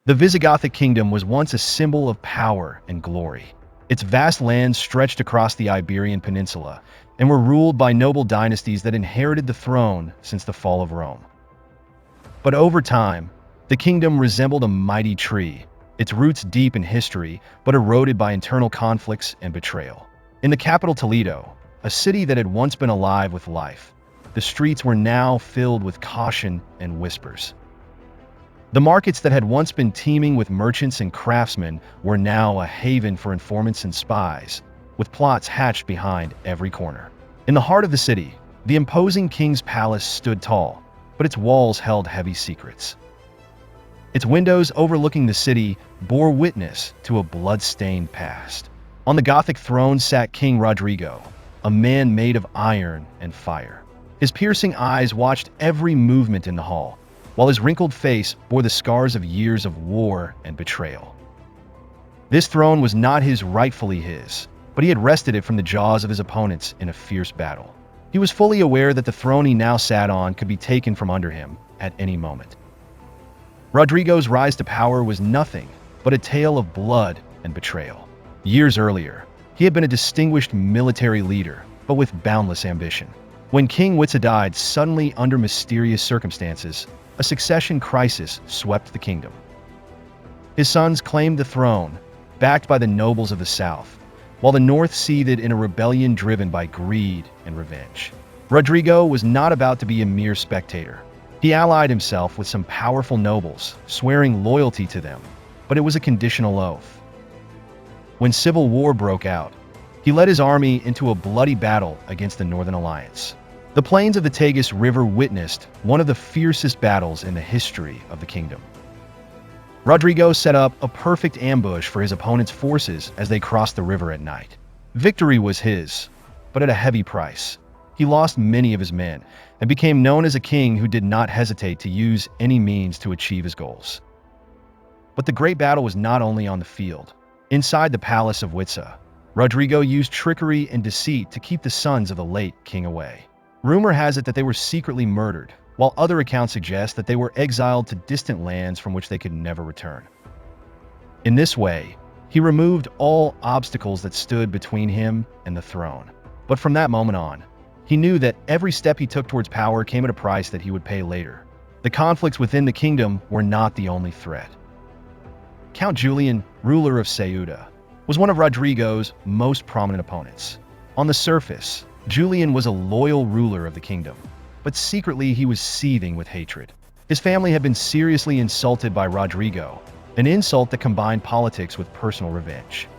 The Visigothic Kingdom was once a symbol of power and glory. Its vast lands stretched across the Iberian Peninsula and were ruled by noble dynasties that inherited the throne since the fall of Rome. But over time, the kingdom resembled a mighty tree, its roots deep in history but eroded by internal conflicts and betrayal. In the capital Toledo, a city that had once been alive with life, the streets were now filled with caution and whispers. The markets that had once been teeming with merchants and craftsmen were now a haven for informants and spies, with plots hatched behind every corner. In the heart of the city, the imposing king's palace stood tall, but its walls held heavy secrets. Its windows overlooking the city bore witness to a blood-stained past. On the Gothic throne sat King Rodrigo, a man made of iron and fire. His piercing eyes watched every movement in the hall, while his wrinkled face bore the scars of years of war and betrayal. This throne was not rightfully his, but he had wrested it from the jaws of his opponents in a fierce battle. He was fully aware that the throne he now sat on could be taken from under him at any moment. Rodrigo's rise to power was nothing but a tale of blood and betrayal. Years earlier, he had been a distinguished military leader, but with boundless ambition. When King Witsa died suddenly under mysterious circumstances, a succession crisis swept the kingdom. His sons claimed the throne, backed by the nobles of the south, while the north seethed in a rebellion driven by greed and revenge. Rodrigo was not about to be a mere spectator. He allied himself with some powerful nobles, swearing loyalty to them, but it was a conditional oath. When civil war broke out, he led his army into a bloody battle against the Northern Alliance. The plains of the Tagus River witnessed one of the fiercest battles in the history of the kingdom. Rodrigo set up a perfect ambush for his opponent's forces as they crossed the river at night. Victory was his, but at a heavy price. He lost many of his men and became known as a king who did not hesitate to use any means to achieve his goals. But the great battle was not only on the field. Inside the palace of Witsa, Rodrigo used trickery and deceit to keep the sons of the late king away. Rumor has it that they were secretly murdered, while other accounts suggest that they were exiled to distant lands from which they could never return. In this way, he removed all obstacles that stood between him and the throne. But from that moment on, he knew that every step he took towards power came at a price that he would pay later. The conflicts within the kingdom were not the only threat. Count Julian, ruler of Ceuta, was one of Rodrigo's most prominent opponents. On the surface, Julian was a loyal ruler of the kingdom, but secretly he was seething with hatred. His family had been seriously insulted by Rodrigo, an insult that combined politics with personal revenge.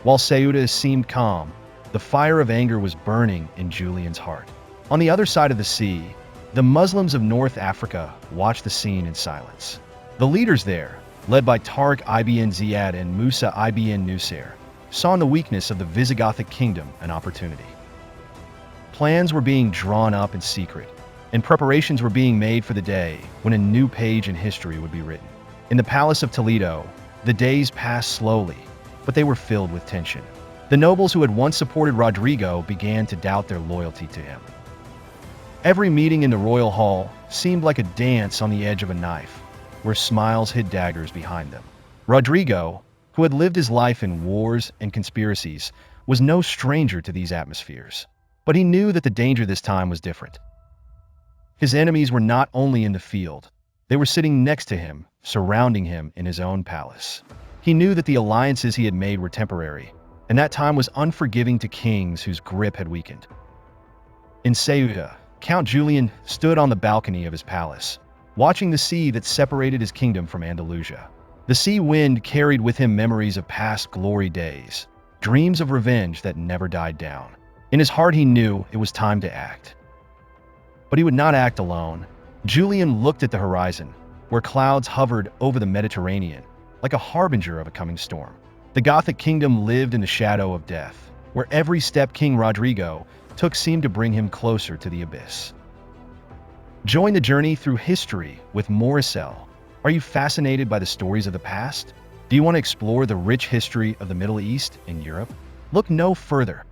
While Ceuta seemed calm, the fire of anger was burning in Julian's heart. On the other side of the sea, the Muslims of North Africa watched the scene in silence. The leaders there, led by Tariq ibn Ziyad and Musa ibn Nusair, saw in the weakness of the Visigothic Kingdom an opportunity. Plans were being drawn up in secret, and preparations were being made for the day when a new page in history would be written. In the Palace of Toledo, the days passed slowly, but they were filled with tension. The nobles who had once supported Rodrigo began to doubt their loyalty to him. Every meeting in the royal hall seemed like a dance on the edge of a knife, where smiles hid daggers behind them. Rodrigo, who had lived his life in wars and conspiracies, was no stranger to these atmospheres. But he knew that the danger this time was different. His enemies were not only in the field, they were sitting next to him, surrounding him in his own palace. He knew that the alliances he had made were temporary, and that time was unforgiving to kings whose grip had weakened. In Ceuta, Count Julian stood on the balcony of his palace, watching the sea that separated his kingdom from Andalusia. The sea wind carried with him memories of past glory days, dreams of revenge that never died down. In his heart he knew it was time to act. But he would not act alone. Julian looked at the horizon, where clouds hovered over the Mediterranean, like a harbinger of a coming storm. The Gothic kingdom lived in the shadow of death, where every step King Rodrigo took seemed to bring him closer to the abyss. Join the journey through history with Morasel. Are you fascinated by the stories of the past? Do you want to explore the rich history of the Middle East and Europe? Look no further.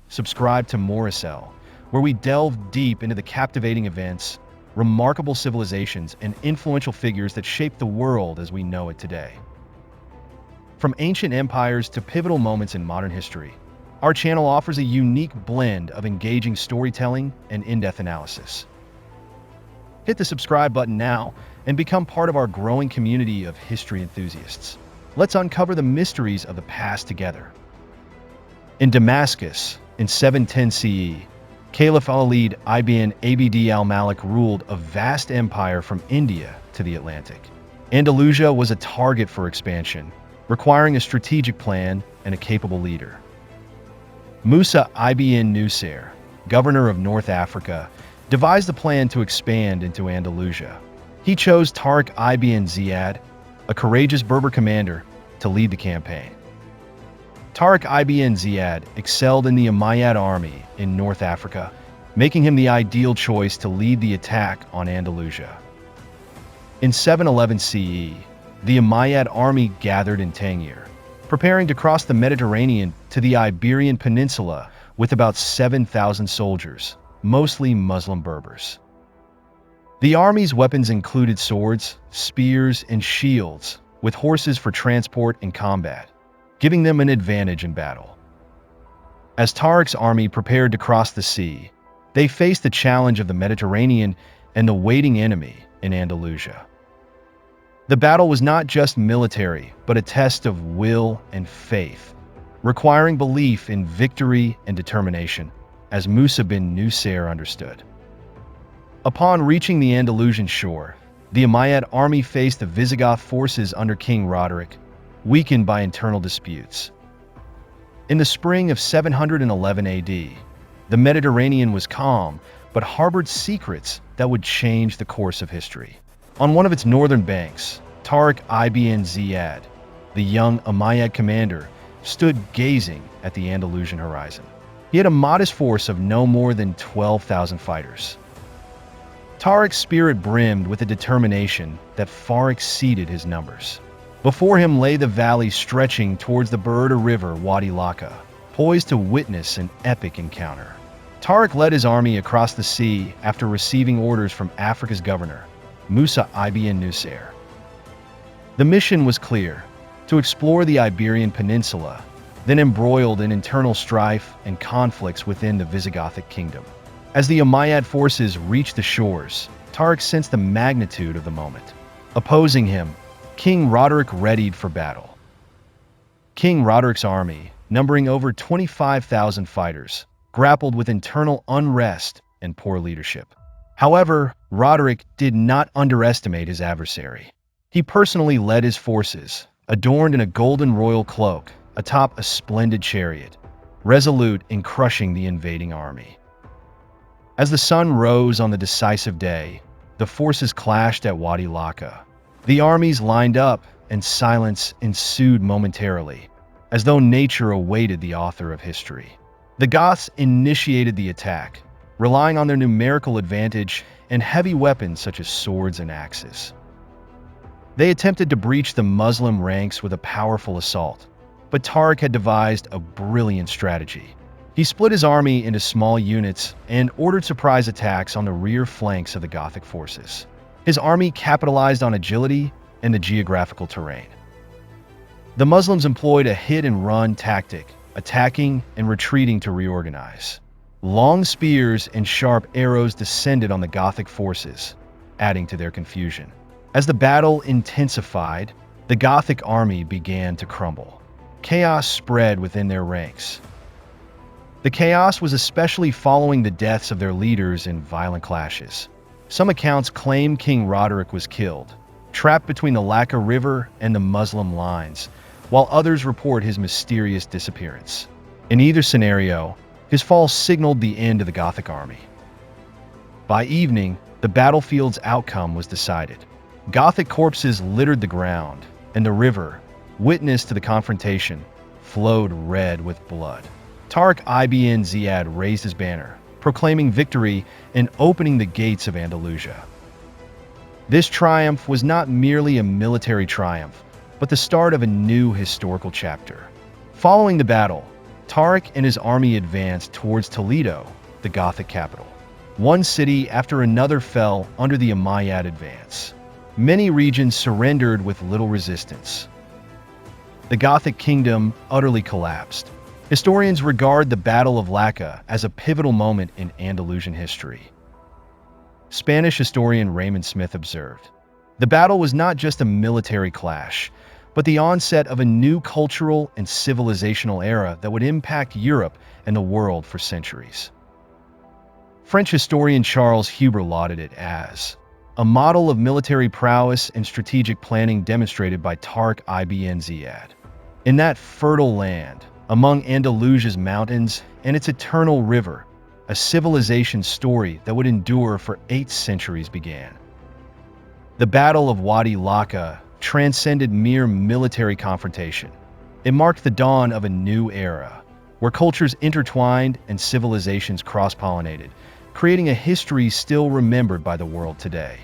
Subscribe to Morasel, where we delve deep into the captivating events remarkable civilizations, and influential figures that shaped the world as we know it today. From ancient empires to pivotal moments in modern history, our channel offers a unique blend of engaging storytelling and in-depth analysis. Hit the subscribe button now and become part of our growing community of history enthusiasts. Let's uncover the mysteries of the past together. In Damascus, in 710 CE, Caliph Al-Walid ibn Abd al-Malik ruled a vast empire from India to the Atlantic. Andalusia was a target for expansion, requiring a strategic plan and a capable leader. Musa ibn Nusair, governor of North Africa, devised a plan to expand into Andalusia. He chose Tariq ibn Ziyad, a courageous Berber commander, to lead the campaign. Tariq ibn Ziyad excelled in the Umayyad army in North Africa, making him the ideal choice to lead the attack on Andalusia. In 711 CE, the Umayyad army gathered in Tangier, preparing to cross the Mediterranean to the Iberian Peninsula with about 7,000 soldiers, mostly Muslim Berbers. The army's weapons included swords, spears, and shields, with horses for transport and combat, giving them an advantage in battle. As Tariq's army prepared to cross the sea, they faced the challenge of the Mediterranean and the waiting enemy in Andalusia. The battle was not just military, but a test of will and faith, requiring belief in victory and determination, as Musa bin Nusair understood. Upon reaching the Andalusian shore, the Umayyad army faced the Visigoth forces under King Roderic, weakened by internal disputes. In the spring of 711 AD, the Mediterranean was calm, but harbored secrets that would change the course of history. On one of its northern banks, Tariq ibn Ziyad, the young Umayyad commander, stood gazing at the Andalusian horizon. He had a modest force of no more than 12,000 fighters. Tariq's spirit brimmed with a determination that far exceeded his numbers. Before him lay the valley stretching towards the Berda River Wadi Laka, poised to witness an epic encounter. Tariq led his army across the sea after receiving orders from Africa's governor, Musa ibn Nusair. The mission was clear: to explore the Iberian Peninsula, then embroiled in internal strife and conflicts within the Visigothic Kingdom. As the Umayyad forces reached the shores, Tariq sensed the magnitude of the moment. Opposing him, King Roderic readied for battle. King Roderic's army, numbering over 25,000 fighters, grappled with internal unrest and poor leadership. However, Roderic did not underestimate his adversary. He personally led his forces, adorned in a golden royal cloak, atop a splendid chariot, resolute in crushing the invading army. As the sun rose on the decisive day, the forces clashed at Wadi Laka. The armies lined up, and silence ensued momentarily, as though nature awaited the author of history. The Goths initiated the attack, relying on their numerical advantage and heavy weapons such as swords and axes. They attempted to breach the Muslim ranks with a powerful assault, but Tariq had devised a brilliant strategy. He split his army into small units and ordered surprise attacks on the rear flanks of the Gothic forces. His army capitalized on agility and the geographical terrain. The Muslims employed a hit-and-run tactic, attacking and retreating to reorganize. Long spears and sharp arrows descended on the Gothic forces, adding to their confusion. As the battle intensified, the Gothic army began to crumble. Chaos spread within their ranks. The chaos was especially following the deaths of their leaders in violent clashes. Some accounts claim King Roderic was killed, trapped between the Laka River and the Muslim lines, while others report his mysterious disappearance. In either scenario, his fall signaled the end of the Gothic army. By evening, the battlefield's outcome was decided. Gothic corpses littered the ground, and the river, witness to the confrontation, flowed red with blood. Tariq ibn Ziyad raised his banner, proclaiming victory and opening the gates of Andalusia. This triumph was not merely a military triumph, but the start of a new historical chapter. Following the battle, Tariq and his army advanced towards Toledo, the Gothic capital. One city after another fell under the Umayyad advance. Many regions surrendered with little resistance. The Gothic kingdom utterly collapsed. Historians regard the Battle of Lacca as a pivotal moment in Andalusian history. Spanish historian Raymond Smith observed, "The battle was not just a military clash, but the onset of a new cultural and civilizational era that would impact Europe and the world for centuries." French historian Charles Huber lauded it as a model of military prowess and strategic planning demonstrated by Tariq ibn Ziyad. In that fertile land, among Andalusia's mountains and its eternal river, a civilization story that would endure for 8 centuries began. The Battle of Wadi Laka transcended mere military confrontation. It marked the dawn of a new era, where cultures intertwined and civilizations cross-pollinated, creating a history still remembered by the world today.